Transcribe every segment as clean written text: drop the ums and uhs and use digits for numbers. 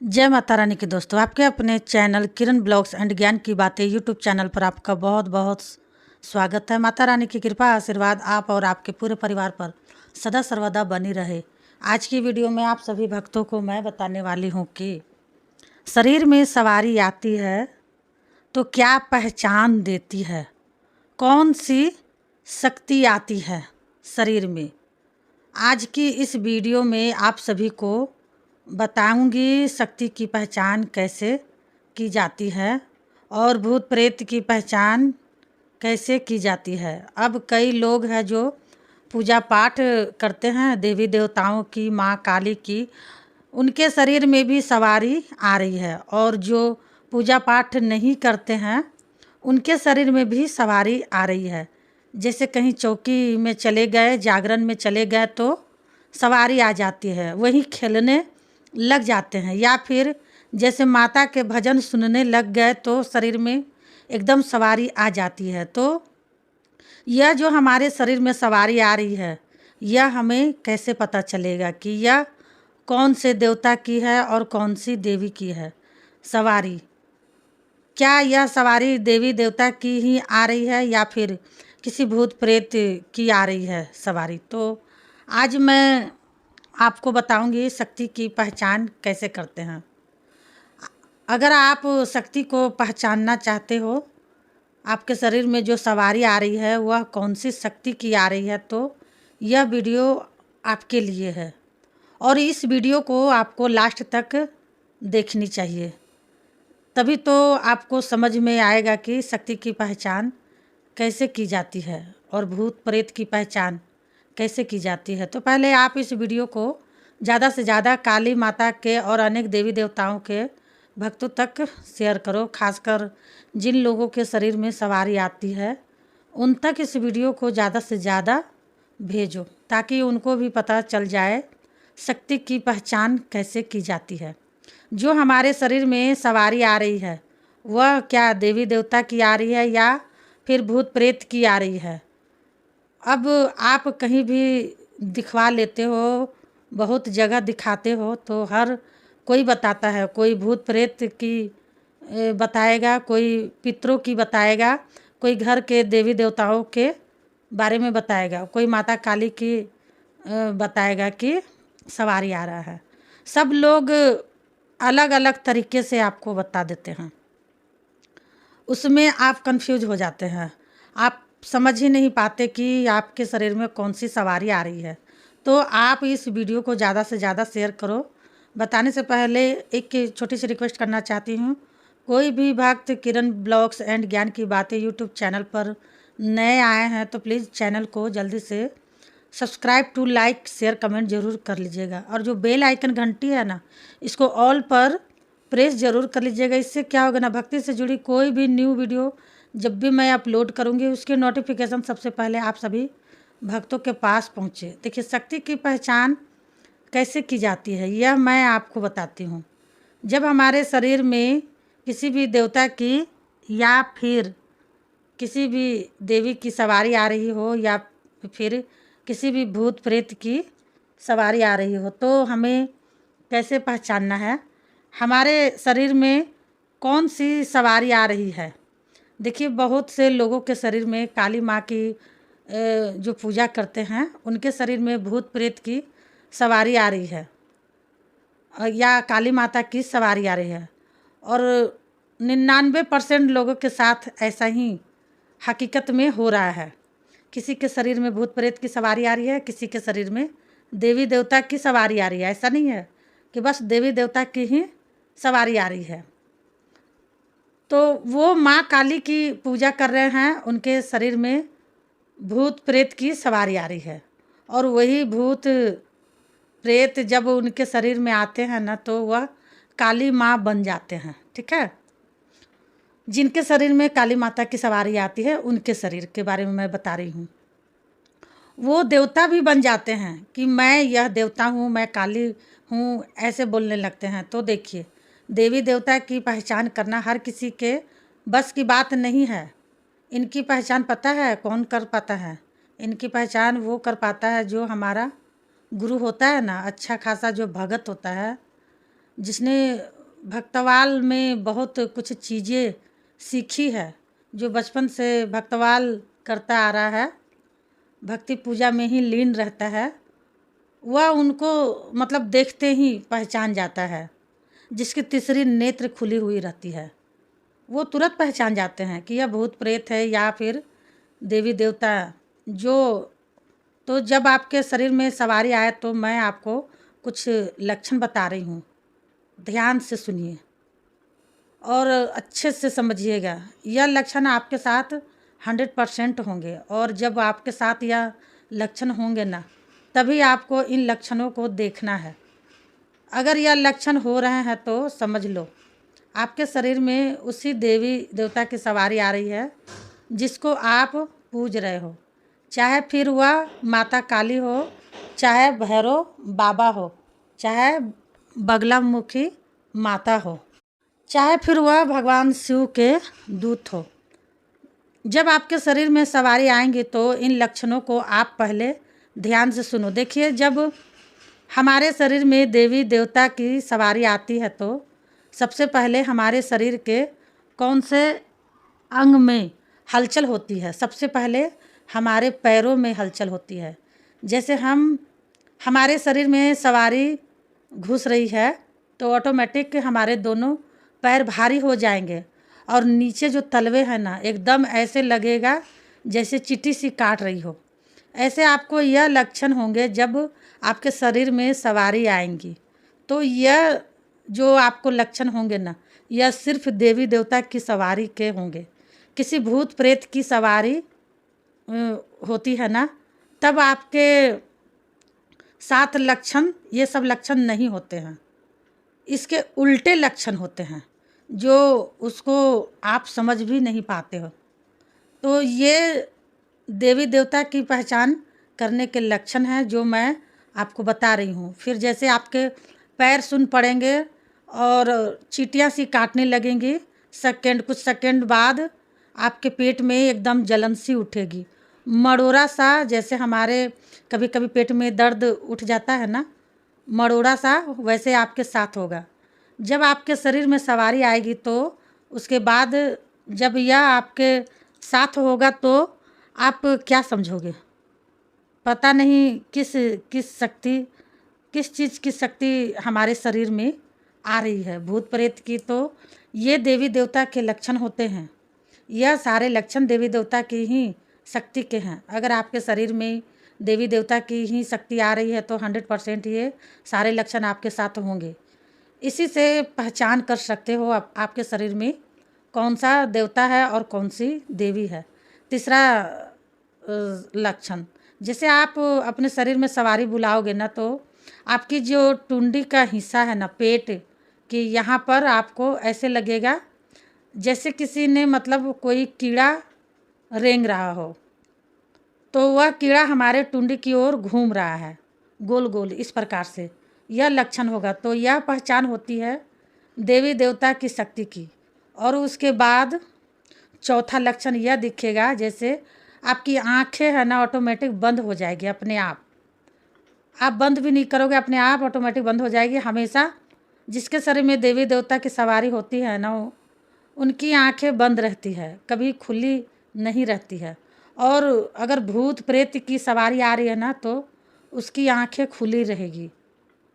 जय माता रानी के दोस्तों, आपके अपने चैनल किरण ब्लॉग्स एंड ज्ञान की बातें यूट्यूब चैनल पर आपका बहुत बहुत स्वागत है। माता रानी की कृपा आशीर्वाद आप और आपके पूरे परिवार पर सदा सर्वदा बनी रहे। आज की वीडियो में आप सभी भक्तों को मैं बताने वाली हूँ कि शरीर में सवारी आती है तो क्या पहचान देती है, कौन सी शक्ति आती है शरीर में। आज की इस वीडियो में आप सभी को बताऊंगी शक्ति की पहचान कैसे की जाती है और भूत प्रेत की पहचान कैसे की जाती है। अब कई लोग हैं जो पूजा पाठ करते हैं देवी देवताओं की, माँ काली की, उनके शरीर में भी सवारी आ रही है, और जो पूजा पाठ नहीं करते हैं उनके शरीर में भी सवारी आ रही है। जैसे कहीं चौकी में चले गए, जागरण में चले गए तो सवारी आ जाती है, वहीं खेलने लग जाते हैं, या फिर जैसे माता के भजन सुनने लग गए तो शरीर में एकदम सवारी आ जाती है। तो यह जो हमारे शरीर में सवारी आ रही है, यह हमें कैसे पता चलेगा कि यह कौन से देवता की है और कौन सी देवी की है सवारी। क्या यह सवारी देवी देवता की ही आ रही है या फिर किसी भूत प्रेत की आ रही है सवारी। तो आज मैं आपको बताऊंगी शक्ति की पहचान कैसे करते हैं। अगर आप शक्ति को पहचानना चाहते हो, आपके शरीर में जो सवारी आ रही है वह कौन सी शक्ति की आ रही है, तो यह वीडियो आपके लिए है और इस वीडियो को आपको लास्ट तक देखनी चाहिए, तभी तो आपको समझ में आएगा कि शक्ति की पहचान कैसे की जाती है और भूत प्रेत की पहचान कैसे की जाती है। तो पहले आप इस वीडियो को ज़्यादा से ज़्यादा काली माता के और अनेक देवी देवताओं के भक्तों तक शेयर करो। खासकर जिन लोगों के शरीर में सवारी आती है उन तक इस वीडियो को ज़्यादा से ज़्यादा भेजो, ताकि उनको भी पता चल जाए शक्ति की पहचान कैसे की जाती है। जो हमारे शरीर में सवारी आ रही है वह क्या देवी देवता की आ रही है या फिर भूत प्रेत की आ रही है। अब आप कहीं भी दिखवा लेते हो, बहुत जगह दिखाते हो, तो हर कोई बताता है, कोई भूत प्रेत की बताएगा, कोई पितरों की बताएगा, कोई घर के देवी देवताओं के बारे में बताएगा, कोई माता काली की बताएगा कि सवारी आ रहा है। सब लोग अलग अलग तरीके से आपको बता देते हैं, उसमें आप कंफ्यूज हो जाते हैं, आप समझ ही नहीं पाते कि आपके शरीर में कौन सी सवारी आ रही है। तो आप इस वीडियो को ज़्यादा से ज़्यादा शेयर करो। बताने से पहले एक छोटी सी रिक्वेस्ट करना चाहती हूँ, कोई भी भक्त किरण ब्लॉग्स एंड ज्ञान की बातें यूट्यूब चैनल पर नए आए हैं तो प्लीज़ चैनल को जल्दी से subscribe to like share comment ज़रूर कर लीजिएगा, और जो बेल आइकन घंटी है ना, इसको ऑल पर प्रेस ज़रूर कर लीजिएगा। इससे क्या होगा ना, भक्ति से जुड़ी कोई भी न्यू वीडियो जब भी मैं अपलोड करूँगी उसके नोटिफिकेशन सबसे पहले आप सभी भक्तों के पास पहुँचे। देखिए शक्ति की पहचान कैसे की जाती है यह मैं आपको बताती हूँ। जब हमारे शरीर में किसी भी देवता की या फिर किसी भी देवी की सवारी आ रही हो या फिर किसी भी भूत प्रेत की सवारी आ रही हो, तो हमें कैसे पहचानना है हमारे शरीर में कौन सी सवारी आ रही है। देखिए बहुत से लोगों के शरीर में काली माँ की जो पूजा करते हैं उनके शरीर में भूत प्रेत की सवारी आ रही है या काली माता की सवारी आ रही है, और 99% लोगों के साथ ऐसा ही हकीकत में हो रहा है। किसी के शरीर में भूत प्रेत की सवारी आ रही है, किसी के शरीर में देवी देवता की सवारी आ रही है। ऐसा नहीं है कि बस देवी देवता की ही सवारी आ रही है। तो वो माँ काली की पूजा कर रहे हैं, उनके शरीर में भूत प्रेत की सवारी आ रही है, और वही भूत प्रेत जब उनके शरीर में आते हैं ना तो वह काली माँ बन जाते हैं। ठीक है, जिनके शरीर में काली माता की सवारी आती है उनके शरीर के बारे में मैं बता रही हूँ। वो देवता भी बन जाते हैं कि मैं यह देवता हूँ, मैं काली हूँ, ऐसे बोलने लगते हैं। तो देखिए देवी देवता की पहचान करना हर किसी के बस की बात नहीं है। इनकी पहचान पता है कौन कर पाता है? इनकी पहचान वो कर पाता है जो हमारा गुरु होता है ना, अच्छा खासा जो भगत होता है, जिसने भक्तवाल में बहुत कुछ चीज़ें सीखी है। जो बचपन से भक्तवाल करता आ रहा है, भक्ति पूजा में ही लीन रहता है, वह उनको मतलब देखते ही पहचान जाता है। जिसकी तीसरी नेत्र खुली हुई रहती है, वो तुरंत पहचान जाते हैं कि यह भूत प्रेत है या फिर देवी देवता। जो तो जब आपके शरीर में सवारी आए तो मैं आपको कुछ लक्षण बता रही हूँ, ध्यान से सुनिए और अच्छे से समझिएगा। यह लक्षण आपके साथ 100% होंगे, और जब आपके साथ यह लक्षण होंगे ना, तभी आपको इन लक्षणों को देखना है। अगर यह लक्षण हो रहे हैं तो समझ लो आपके शरीर में उसी देवी देवता की सवारी आ रही है जिसको आप पूज रहे हो। चाहे फिर वह माता काली हो, चाहे भैरव बाबा हो, चाहे बगलामुखी माता हो, चाहे फिर वह भगवान शिव के दूत हो। जब आपके शरीर में सवारी आएंगे तो इन लक्षणों को आप पहले ध्यान से सुनो। देखिए, जब हमारे शरीर में देवी देवता की सवारी आती है तो सबसे पहले हमारे शरीर के कौन से अंग में हलचल होती है? सबसे पहले हमारे पैरों में हलचल होती है। जैसे हमारे शरीर में सवारी घुस रही है तो ऑटोमेटिक हमारे दोनों पैर भारी हो जाएंगे, और नीचे जो तलवे हैं ना, एकदम ऐसे लगेगा जैसे चींटी सी काट रही हो। ऐसे आपको यह लक्षण होंगे जब आपके शरीर में सवारी आएंगी। तो यह जो आपको लक्षण होंगे ना, यह सिर्फ देवी देवता की सवारी के होंगे। किसी भूत प्रेत की सवारी होती है ना, तब आपके साथ लक्षण, ये सब लक्षण नहीं होते हैं। इसके उल्टे लक्षण होते हैं जो उसको आप समझ भी नहीं पाते हो। तो ये देवी देवता की पहचान करने के लक्षण हैं जो मैं आपको बता रही हूँ। फिर जैसे आपके पैर सुन पड़ेंगे और चींटियाँ सी काटने लगेंगी, कुछ सेकंड बाद आपके पेट में एकदम जलन सी उठेगी, मरोड़ा सा। जैसे हमारे कभी कभी पेट में दर्द उठ जाता है ना, मरोड़ा सा, वैसे आपके साथ होगा। जब आपके शरीर में सवारी आएगी तो उसके बाद जब यह आपके साथ होगा तो आप क्या समझोगे? पता नहीं किस चीज़ की शक्ति हमारे शरीर में आ रही है, भूत प्रेत की। तो ये देवी देवता के लक्षण होते हैं। यह सारे लक्षण देवी देवता की ही शक्ति के हैं। अगर आपके शरीर में देवी देवता की ही शक्ति आ रही है तो 100% ये सारे लक्षण आपके साथ होंगे। इसी से पहचान कर सकते हो आपके शरीर में कौन सा देवता है और कौन सी देवी है। तीसरा लक्षण, जैसे आप अपने शरीर में सवारी बुलाओगे ना तो आपकी जो टुंडी का हिस्सा है ना, पेट कि यहाँ पर आपको ऐसे लगेगा जैसे किसी ने मतलब कोई कीड़ा रेंग रहा हो, तो वह कीड़ा हमारे टुंडी की ओर घूम रहा है गोल गोल, इस प्रकार से यह लक्षण होगा। तो यह पहचान होती है देवी देवता की शक्ति की। और उसके बाद चौथा लक्षण यह दिखेगा, जैसे आपकी आंखें है ना ऑटोमेटिक बंद हो जाएगी अपने आप बंद भी नहीं करोगे, अपने आप ऑटोमेटिक बंद हो जाएगी। हमेशा जिसके शरीर में देवी देवता की सवारी होती है ना, उनकी आंखें बंद रहती है, कभी खुली नहीं रहती है। और अगर भूत प्रेत की सवारी आ रही है ना तो उसकी आंखें खुली रहेगी,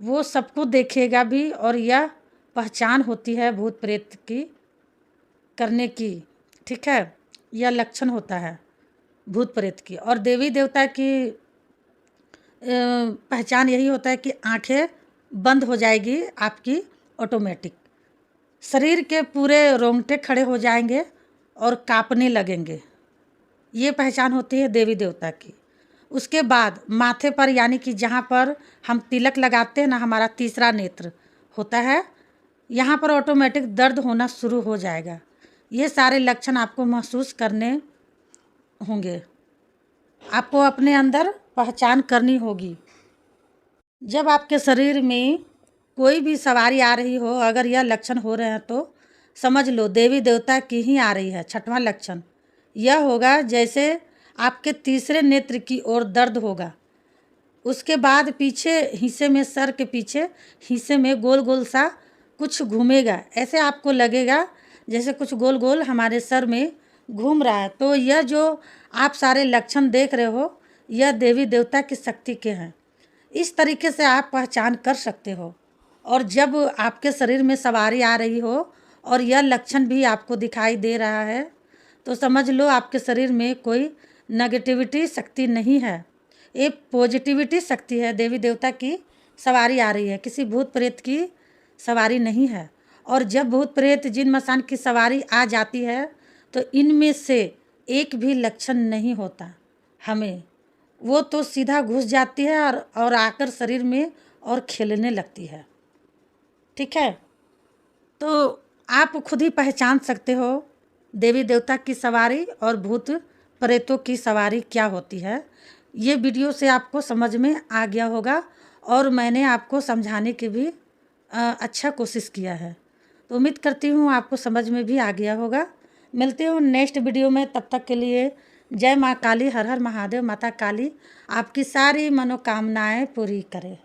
वो सबको देखेगा भी। और यह पहचान होती है भूत प्रेत की करने की, ठीक है। यह लक्षण होता है भूत प्रेत की। और देवी देवता की पहचान यही होता है कि आंखें बंद हो जाएगी आपकी ऑटोमेटिक, शरीर के पूरे रोंगटे खड़े हो जाएंगे और कांपने लगेंगे। ये पहचान होती है देवी देवता की। उसके बाद माथे पर, यानी कि जहाँ पर हम तिलक लगाते हैं ना, हमारा तीसरा नेत्र होता है, यहाँ पर ऑटोमेटिक दर्द होना शुरू हो जाएगा। ये सारे लक्षण आपको महसूस करने होंगे, आपको अपने अंदर पहचान करनी होगी। जब आपके शरीर में कोई भी सवारी आ रही हो, अगर यह लक्षण हो रहे हैं तो समझ लो देवी देवता की ही आ रही है। छठवां लक्षण यह होगा, जैसे आपके तीसरे नेत्र की ओर दर्द होगा, उसके बाद पीछे हिस्से में, सर के पीछे हिस्से में गोल गोल सा कुछ घूमेगा, ऐसे आपको लगेगा जैसे कुछ गोल गोल हमारे सर में घूम रहा है। तो यह जो आप सारे लक्षण देख रहे हो, यह देवी देवता की शक्ति के हैं। इस तरीके से आप पहचान कर सकते हो। और जब आपके शरीर में सवारी आ रही हो और यह लक्षण भी आपको दिखाई दे रहा है, तो समझ लो आपके शरीर में कोई नेगेटिविटी शक्ति नहीं है, ये पॉजिटिविटी शक्ति है। देवी देवता की सवारी आ रही है, किसी भूत प्रेत की सवारी नहीं है। और जब भूत प्रेत जिन मसान की सवारी आ जाती है तो इनमें से एक भी लक्षण नहीं होता हमें, वो तो सीधा घुस जाती है और आकर शरीर में और खेलने लगती है। ठीक है, तो आप खुद ही पहचान सकते हो देवी देवता की सवारी और भूत प्रेतों की सवारी क्या होती है। ये वीडियो से आपको समझ में आ गया होगा और मैंने आपको समझाने की भी अच्छा कोशिश किया है। तो उम्मीद करती हूँ आपको समझ में भी आ गया होगा। मिलते हूँ नेक्स्ट वीडियो में, तब तक के लिए जय माँ काली, हर हर महादेव। माता काली आपकी सारी मनोकामनाएं पूरी करे।